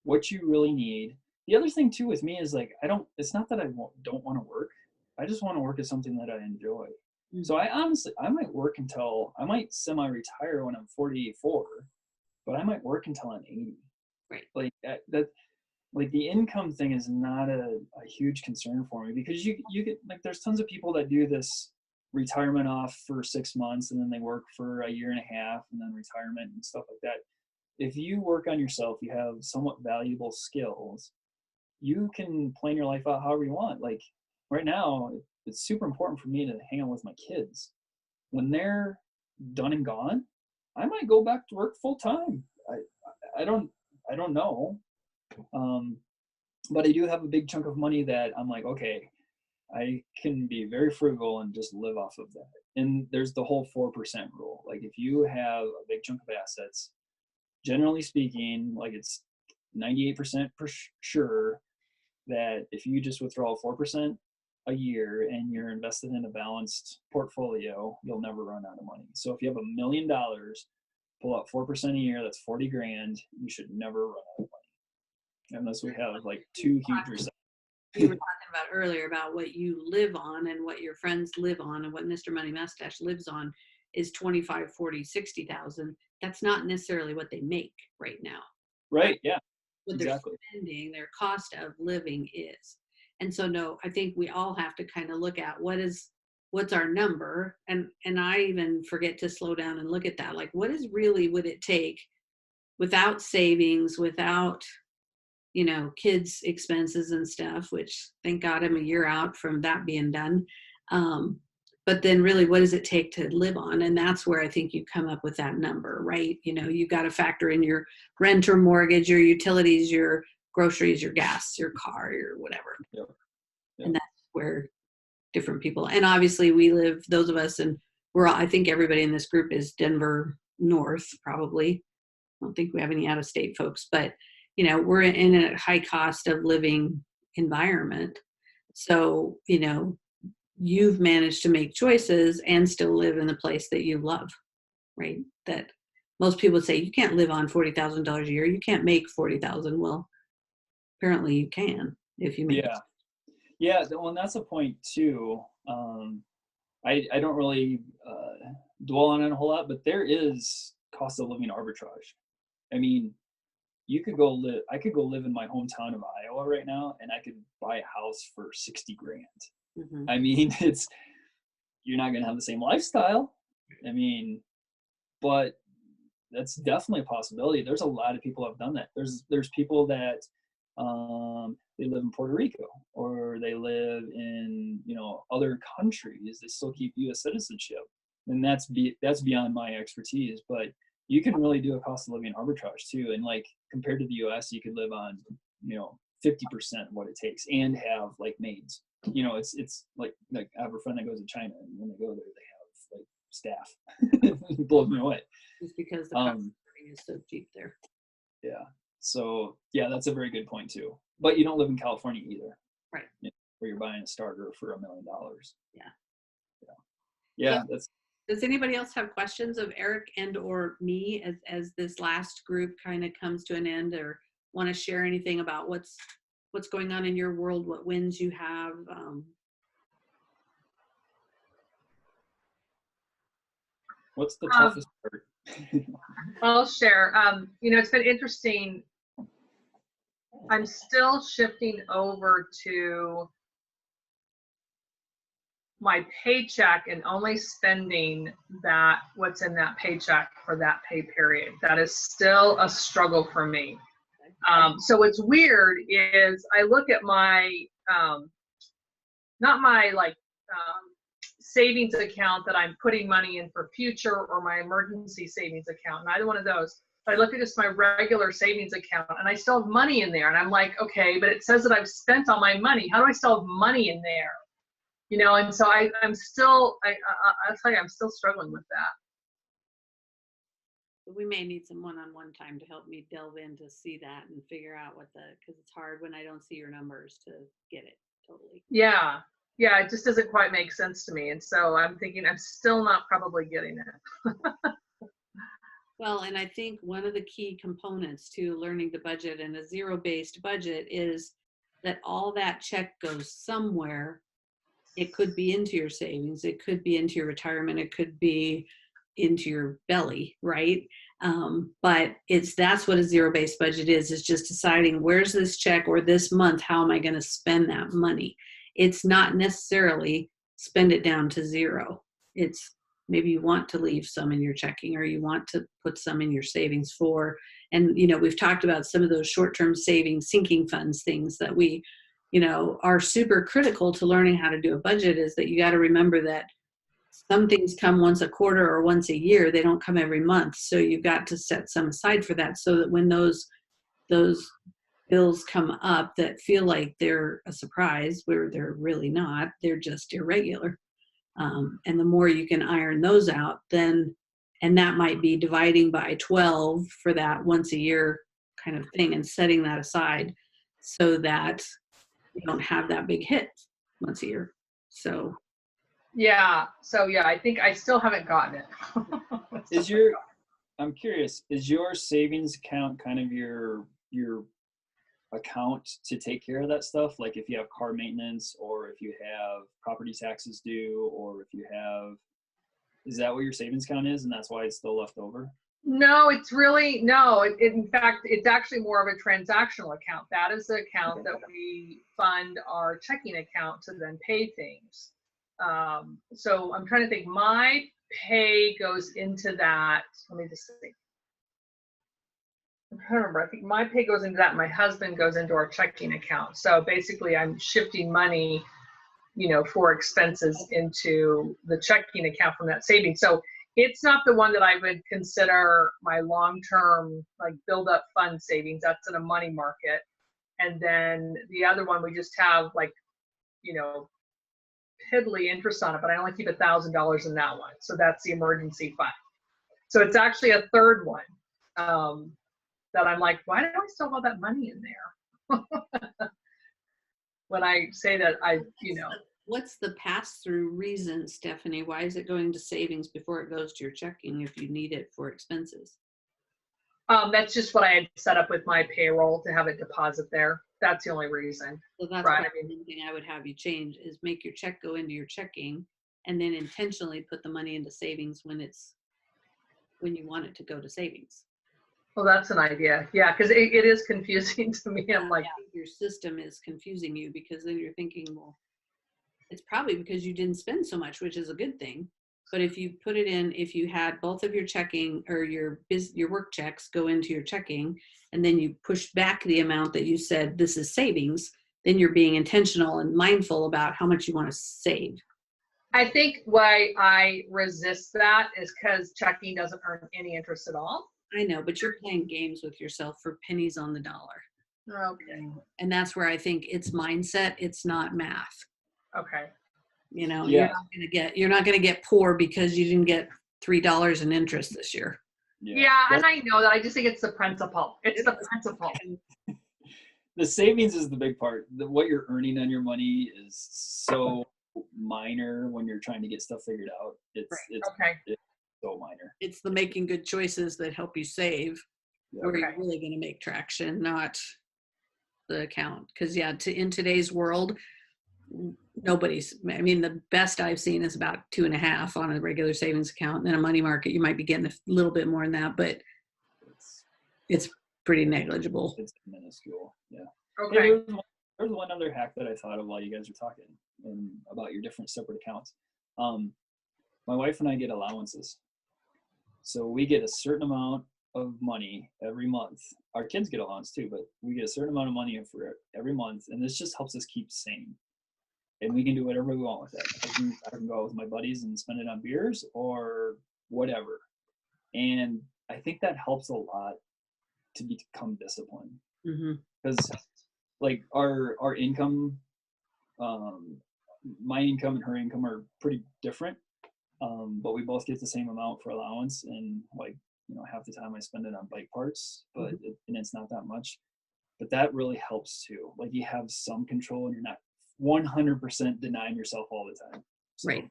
what you really need. The other thing too with me is like, it's not that I don't want to work. I just want to work at something that I enjoy. Mm-hmm. So I might work until, I might semi-retire when I'm 44, but I might work until I'm 80. Right. Like that, like the income thing is not a huge concern for me, because you get, like, there's tons of people that do this retirement off for 6 months and then they work for a year and a half and then retirement and stuff like that. If you work on yourself, you have somewhat valuable skills, you can plan your life out however you want. Like right now, it's super important for me to hang out with my kids. When they're done and gone, I might go back to work full time. I don't know. But I do have a big chunk of money that I'm like, okay, I can be very frugal and just live off of that. And there's the whole 4% rule. Like if you have a big chunk of assets, generally speaking, like it's 98% for sure that if you just withdraw 4% a year and you're invested in a balanced portfolio, you'll never run out of money. So if you have $1 million, pull out 4% a year, that's 40 grand. You should never run out of money unless we have like 2 huge recessions. You were talking about earlier about what you live on and what your friends live on, and what Mr. Money Mustache lives on is 25, 40, 60,000. That's not necessarily what they make right now. Right. Yeah. What exactly. They're spending, their cost of living is. And so, no, I think we all have to kind of look at what's our number. And I even forget to slow down and look at that. Like, what is really, would it take without savings, without, kids' expenses and stuff, which thank God I'm a year out from that being done. But then really, what does it take to live on? And that's where I think you come up with that number, right? You've got to factor in your rent or mortgage, your utilities, your groceries, your gas, your car, your whatever. Yep. And that's where different people, and obviously we live, those of us, and I think everybody in this group is Denver North, probably. I don't think we have any out of state folks, but we're in a high cost of living environment. So, you've managed to make choices and still live in the place that you love, right? That most people say you can't live on $40,000 a year. You can't make $40,000. Well, apparently you can if you make it. Yeah. Well, and that's a point too. I don't really dwell on it a whole lot, but there is cost of living arbitrage. I mean, I could go live in my hometown of Iowa right now, and I could buy a house for 60 grand. Mm-hmm. I mean, you're not going to have the same lifestyle. I mean, but that's definitely a possibility. There's a lot of people who have done that. There's people that they live in Puerto Rico, or they live in other countries. They still keep U.S. citizenship, and that's beyond my expertise. But you can really do a cost of living arbitrage too. And like compared to the U.S., you could live on 50% of what it takes and have like maids. It's like I have a friend that goes to China, and when they go there, they have like staff. It blows me away. Just because the cost of living is so cheap there. Yeah. So yeah, that's a very good point too. But you don't live in California either, right? Where you're buying a starter for $1 million. Yeah. So, does anybody else have questions of Eric and or me as this last group kind of comes to an end, or want to share anything about what's going on in your world, what wins you have? What's the toughest part? I'll share. It's been interesting. I'm still shifting over to my paycheck and only spending what's in that paycheck for that pay period. That is still a struggle for me. So what's weird is I look at my not my like savings account that I'm putting money in for future, or my emergency savings account. Neither one of those. But I look at just my regular savings account, and I still have money in there. And I'm like, okay, but it says that I've spent all my money. How do I still have money in there? You know, and so I'm still, I'll tell you, I'm still struggling with that. We may need some one-on-one time to help me delve in to see that and figure out because it's hard when I don't see your numbers to get it totally. Yeah. Yeah, it just doesn't quite make sense to me. And so I'm thinking I'm still not probably getting it. Well, and I think one of the key components to learning to budget and a zero-based budget is that all that check goes somewhere. It could be into your savings, it could be into your retirement, it could be into your belly, right? But that's what a zero-based budget is just deciding where's this check, or this month, how am I going to spend that money? It's not necessarily spend it down to zero. It's maybe you want to leave some in your checking, or you want to put some in your savings for, and, you know, we've talked about some of those short-term savings, sinking funds, things that we, you know, are super critical to learning how to do a budget, is that you got to remember that some things come once a quarter or once a year. They don't come every month. So you've got to set some aside for that, so that when those bills come up that feel like they're a surprise, where they're really not, they're just irregular. And the more you can iron those out, then, and that might be dividing by 12 for that once a year kind of thing, and setting that aside so that you don't have that big hit once a year. So yeah. So yeah, I think I still haven't gotten it. I'm curious, is your savings account kind of your account to take care of that stuff? Like if you have car maintenance, or if you have property taxes due, or if you have, is that what your savings account is, and that's why it's still left over? No, it's really, no. In fact, it's actually more of a transactional account. That is the account that we fund our checking account to then pay things. So I'm trying to think. My pay goes into that. Let me just think. I'm trying to remember. I think my pay goes into that. My husband goes into our checking account. So basically, I'm shifting money, you know, for expenses into the checking account from that savings. So it's not the one that I would consider my long-term, like, build up fund savings. That's in a money market. And then the other one, we just have, like, you know, piddly interest on it, but I only keep $1,000 in that one. So that's the emergency fund. So it's actually a third one that I'm like, why do I still have all that money in there? When I say that, you know. What's the pass-through reason, Stephanie? Why is it going to savings before it goes to your checking if you need it for expenses? That's just what I had set up with my payroll, to have it deposit there. That's the only reason. So that's right. one thing I would have you change, is make your check go into your checking, and then intentionally put the money into savings when you want it to go to savings. Well, that's an idea. Yeah, because it is confusing to me. I'm like, your system is confusing you, because then you're thinking, well, it's probably because you didn't spend so much, which is a good thing. But if you put it in, if you had both of your checking, or your work checks go into your checking, and then you push back the amount that you said this is savings, then you're being intentional and mindful about how much you want to save. I think why I resist that is because checking doesn't earn any interest at all. I know, but you're playing games with yourself for pennies on the dollar. Okay. And that's where I think it's mindset. It's not math. Okay. You know, yeah. you're not gonna get poor because you didn't get $3 in interest this year. Yeah, and I know that. I just think it's the principle. It's the principle. The savings is the big part. What you're earning on your money is so minor when you're trying to get stuff figured out. It's so minor. It's the making good choices that help you save, where you're really going to make traction, not the account. Because in today's world, the best I've seen is about 2.5 on a regular savings account. And then a money market, you might be getting a little bit more than that, but it's pretty negligible. It's minuscule. Yeah. Okay. Hey, there's one other hack that I thought of while you guys were talking about your different separate accounts. My wife and I get allowances. So we get a certain amount of money every month. Our kids get allowance too, but we get a certain amount of money for every month, and this just helps us keep sane. And we can do whatever we want with it. I can go out with my buddies and spend it on beers or whatever. And I think that helps a lot to become disciplined. Because like our income, my income and her income are pretty different, but we both get the same amount for allowance. And like, half the time I spend it on bike parts, but and it's not that much. But that really helps too. Like you have some control and you're not 100% denying yourself all the time. So, right.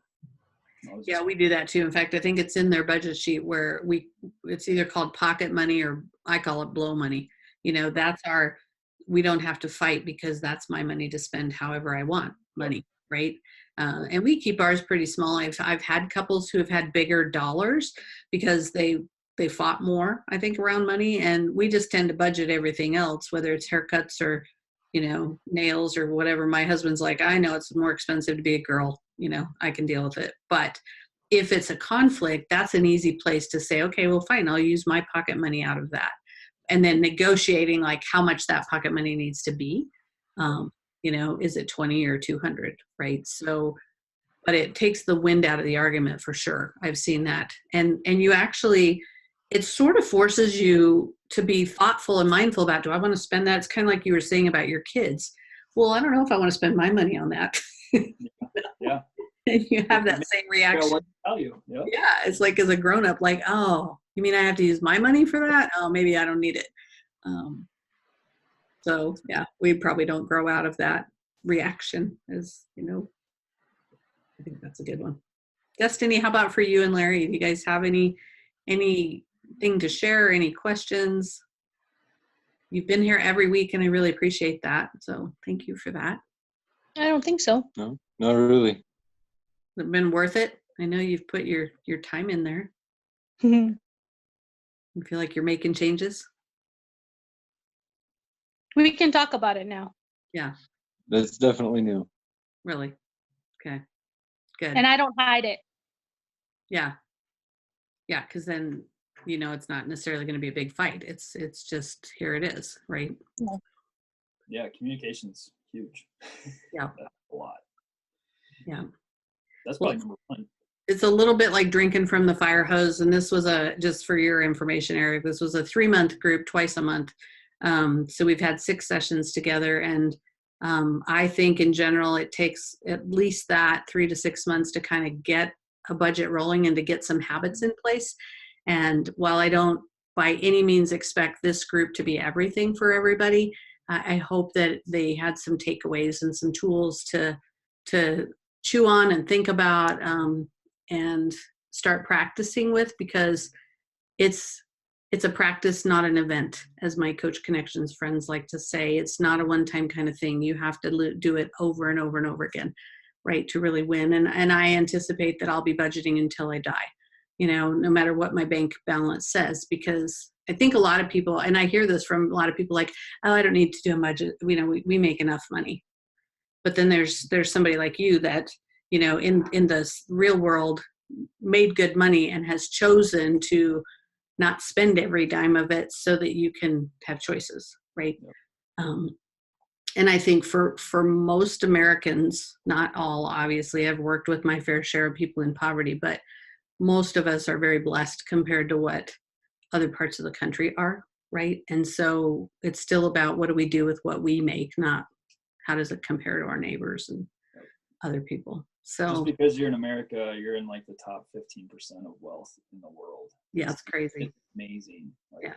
Yeah, we do that too. In fact, I think it's in their budget sheet where it's either called pocket money or I call it blow money. That's we don't have to fight because that's my money to spend however I want money. Right. And we keep ours pretty small. I've had couples who have had bigger dollars because they fought more, I think, around money. And we just tend to budget everything else, whether it's haircuts or, nails or whatever. My husband's like, I know it's more expensive to be a girl. I can deal with it. But if it's a conflict, that's an easy place to say, okay, well, fine, I'll use my pocket money out of that. And then negotiating like how much that pocket money needs to be. Is it 20 or 200, right? So, but it takes the wind out of the argument for sure. I've seen that. And you actually, it sort of forces you to be thoughtful and mindful about, do I want to spend that? It's kind of like you were saying about your kids. Well, I don't know if I want to spend my money on that. Yeah. And you have that same reaction. Value. Yep. Yeah. It's like as a grown-up, like, oh, you mean I have to use my money for that? Oh, maybe I don't need it. So yeah, we probably don't grow out of that reaction as, I think that's a good one. Destiny, how about for you and Larry? Do you guys have anything to share? Any questions? You've been here every week and I really appreciate that. So thank you for that. I don't think so. No, not really. Has it been worth it? I know you've put your time in there. We You feel like you're making changes? can talk about it now. Yeah. That's definitely new. Really? Okay. Good. And I don't hide it. Yeah. Yeah. Cause then, it's not necessarily going to be a big fight. It's just, here it is. Right. Yeah. Communication's huge. Yeah. That's a lot. Yeah. That's probably number one. It's a little bit like drinking from the fire hose. And this was just for your information, Eric, this was a 3-month group, twice a month. So we've had 6 sessions together. And I think in general, it takes at least that 3 to 6 months to kind of get a budget rolling and to get some habits in place. And while I don't by any means expect this group to be everything for everybody, I hope that they had some takeaways and some tools to chew on and think about and start practicing with, because it's a practice, not an event, as my Coach Connections friends like to say. It's not a one-time kind of thing. You have to do it over and over and over again, right, to really win. And I anticipate that I'll be budgeting until I die, no matter what my bank balance says, because I think a lot of people, and I hear this from a lot of people, like, oh, I don't need to do a budget. We make enough money. But then there's somebody like you that, in the real world made good money and has chosen to not spend every dime of it so that you can have choices, right? And I think for most Americans, not all, obviously, I've worked with my fair share of people in poverty, but most of us are very blessed compared to what other parts of the country are, right? And so it's still about what do we do with what we make, not how does it compare to our neighbors and other people. So just because you're in America, you're in like the top 15% of wealth in the world. Yeah, it's crazy. It's amazing. Yeah.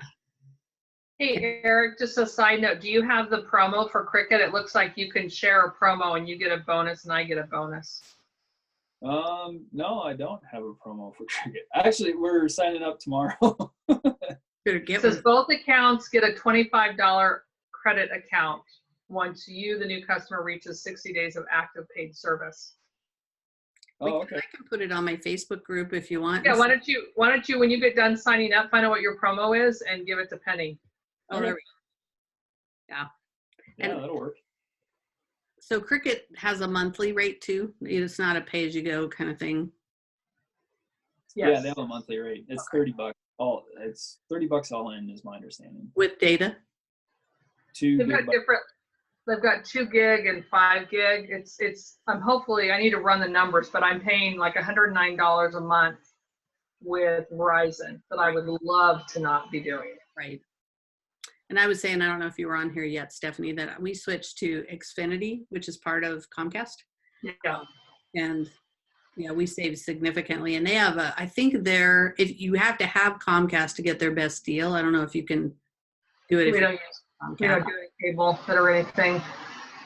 Hey, Eric, just a side note. Do you have the promo for Cricket? It looks like you can share a promo and you get a bonus and I get a bonus. No, I don't have a promo for Cricket. Actually, we're signing up tomorrow. It says both accounts get a $25 credit account once you, the new customer, reaches 60 days of active paid service. Oh, okay. I can put it on my Facebook group if you want. Yeah, why don't you, when you get done signing up, find out what your promo is and give it to Penny. Oh, there we go. Yeah. Yeah, that'll work. So Cricket has a monthly rate too. It's not a pay-as-you-go kind of thing. Yes. Yeah, they have a monthly rate. It's $30. It's $30 all in, is my understanding. With data? 2 They've got gigabytes. different. They've got 2 gig and 5 gig. I'm hopefully, I need to run the numbers, but I'm paying like $109 a month with Verizon that I would love to not be doing. Right. And I was saying, I don't know if you were on here yet, Stephanie, that we switched to Xfinity, which is part of Comcast. Yeah. And yeah, we saved significantly. And they have I think if you have to have Comcast to get their best deal. I don't know if you can do it. We don't do any cable or anything.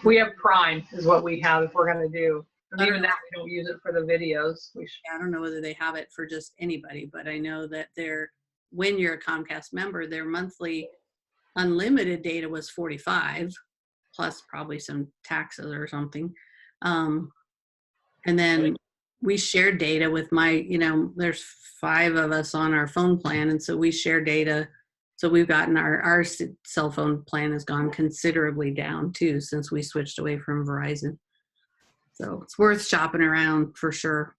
We have Prime is what we have if we're going to do. And even that, we don't use it for the videos. I don't know whether they have it for just anybody, but I know that when you're a Comcast member, their monthly unlimited data was $45 plus probably some taxes or something. And then we share data with there's 5 of us on our phone plan. And so we share data. So we've gotten our cell phone plan has gone considerably down too, since we switched away from Verizon. So it's worth shopping around for sure.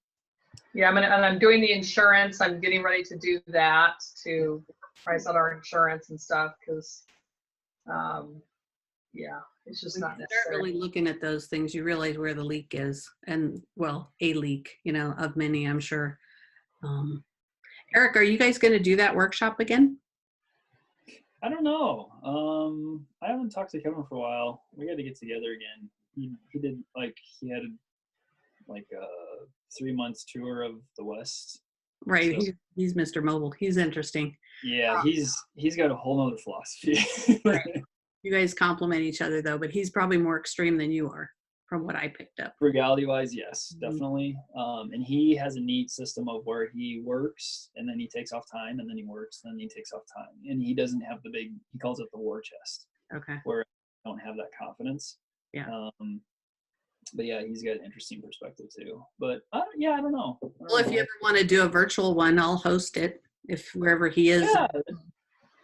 Yeah, I'm doing the insurance. I'm getting ready to do that to price out our insurance and stuff because, it's just not When you start necessary. really looking at those things, you realize where the leak is, and a leak, of many, I'm sure. Eric, are you guys going to do that workshop again? I don't know. I haven't talked to Kevin for a while. We got to get together again. He had a 3 months tour of the West. Right. So, he's Mr. Mobile. He's interesting. yeah, he's got a whole nother philosophy. Right. You guys complement each other though, but he's probably more extreme than you are from what I picked up. Frugality wise, yes, Mhm. definitely. And he has a neat system of where he works and then he takes off time and then he works, and then he takes off time. And he doesn't have he calls it the war chest, Okay. where I don't have that confidence. Yeah. But yeah, he's got an interesting perspective too. But I don't know. Well, if you ever want to do a virtual one, I'll host it if wherever he is. Yeah,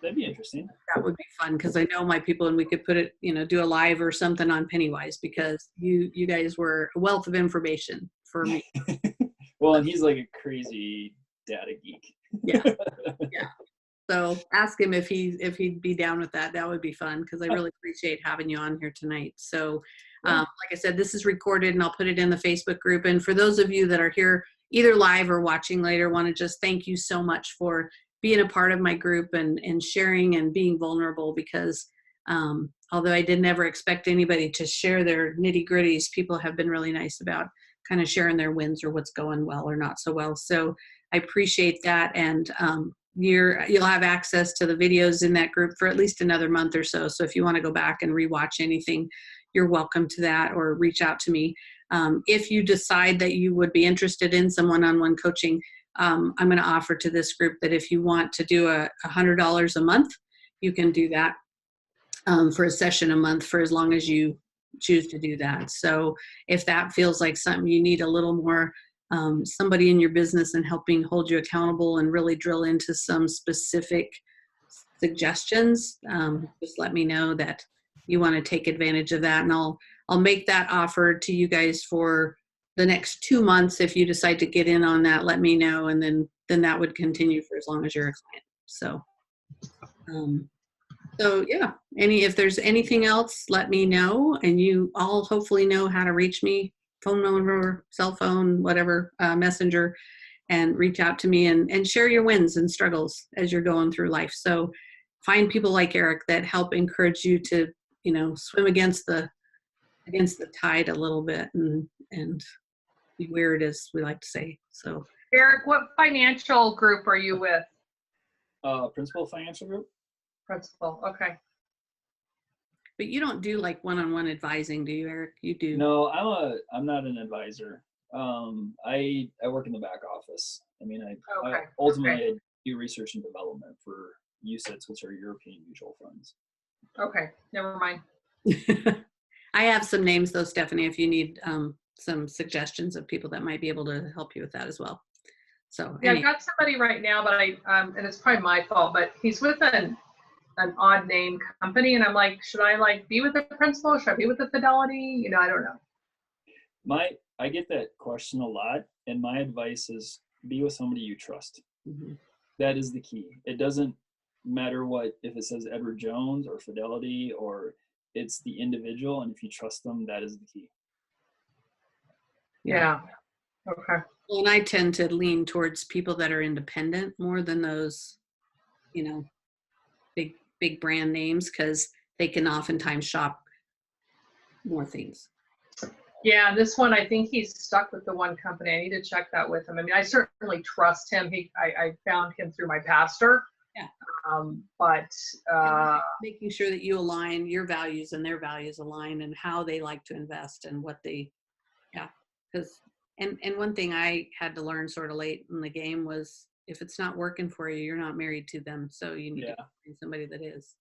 that'd be interesting. That would be fun because I know my people, and we could put it, do a live or something on Pennywise because you guys were a wealth of information for me. Well, and he's like a crazy data geek. Yeah. Yeah. So ask him if he'd be down with that. That would be fun because I really appreciate having you on here tonight. So like I said, this is recorded and I'll put it in the Facebook group. And for those of you that are here either live or watching later, want to just thank you so much for being a part of my group and sharing and being vulnerable because although I did never expect anybody to share their nitty gritties, people have been really nice about kind of sharing their wins or what's going well or not so well. So I appreciate that. And you'll have access to the videos in that group for at least another month or so. So if you want to go back and rewatch anything, you're welcome to that or reach out to me. If you decide that you would be interested in some one-on-one coaching, I'm going to offer to this group that if you want to do $100 a month, you can do that for a session a month for as long as you choose to do that. So if that feels like something you need a little more somebody in your business and helping hold you accountable and really drill into some specific suggestions, just let me know that you want to take advantage of that. And I'll make that offer to you guys for the next 2 months. If you decide to get in on that, let me know. And then that would continue for as long as you're a client. So yeah, if there's anything else, let me know. And you all hopefully know how to reach me, phone number, cell phone, whatever, messenger, and reach out to me and share your wins and struggles as you're going through life. So find people like Eric that help encourage you to, swim against the tide a little bit and be weird, as we like to say. So Eric, what financial group are you with? Principal Financial Group. Principal. Okay. but you don't do like one-on-one advising, do you, Eric? You do. No, I'm not an advisor. I work in the back office. I mean, I ultimately I do research and development for UCITS, which are European mutual funds. Okay, never mind. I have some names though, Stephanie, if you need some suggestions of people that might be able to help you with that as well. So yeah, I've got somebody right now, but and it's probably my fault, but he's with an odd name company, and I'm like, should I be with the principal? Should I be with the Fidelity? I don't know. I get that question a lot, and my advice is be with somebody you trust. Mm-hmm. That is the key. It doesn't matter if it says Edward Jones or Fidelity, or it's the individual, and if you trust them, that is the key. Yeah. Okay. Well, and I tend to lean towards people that are independent more than those, you know, big brand names, because they can oftentimes shop more things. Yeah, this one, I think he's stuck with the one company. I need to check that with him. I mean, I certainly trust him. I found him through my pastor. Yeah. But Making sure that you align your values and their values align, and how they like to invest and what they, because and one thing I had to learn sort of late in the game was, if it's not working for you, you're not married to them. So you need to find somebody that is.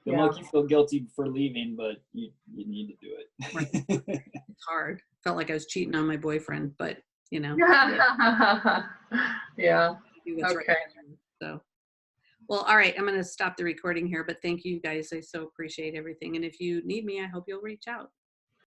Don't make you feel guilty for leaving, but you need to do it. Right. It's hard. Felt like I was cheating on my boyfriend, but yeah. What's Okay. right. So, well, all right. I'm going to stop the recording here, but thank you guys. I so appreciate everything. And if you need me, I hope you'll reach out.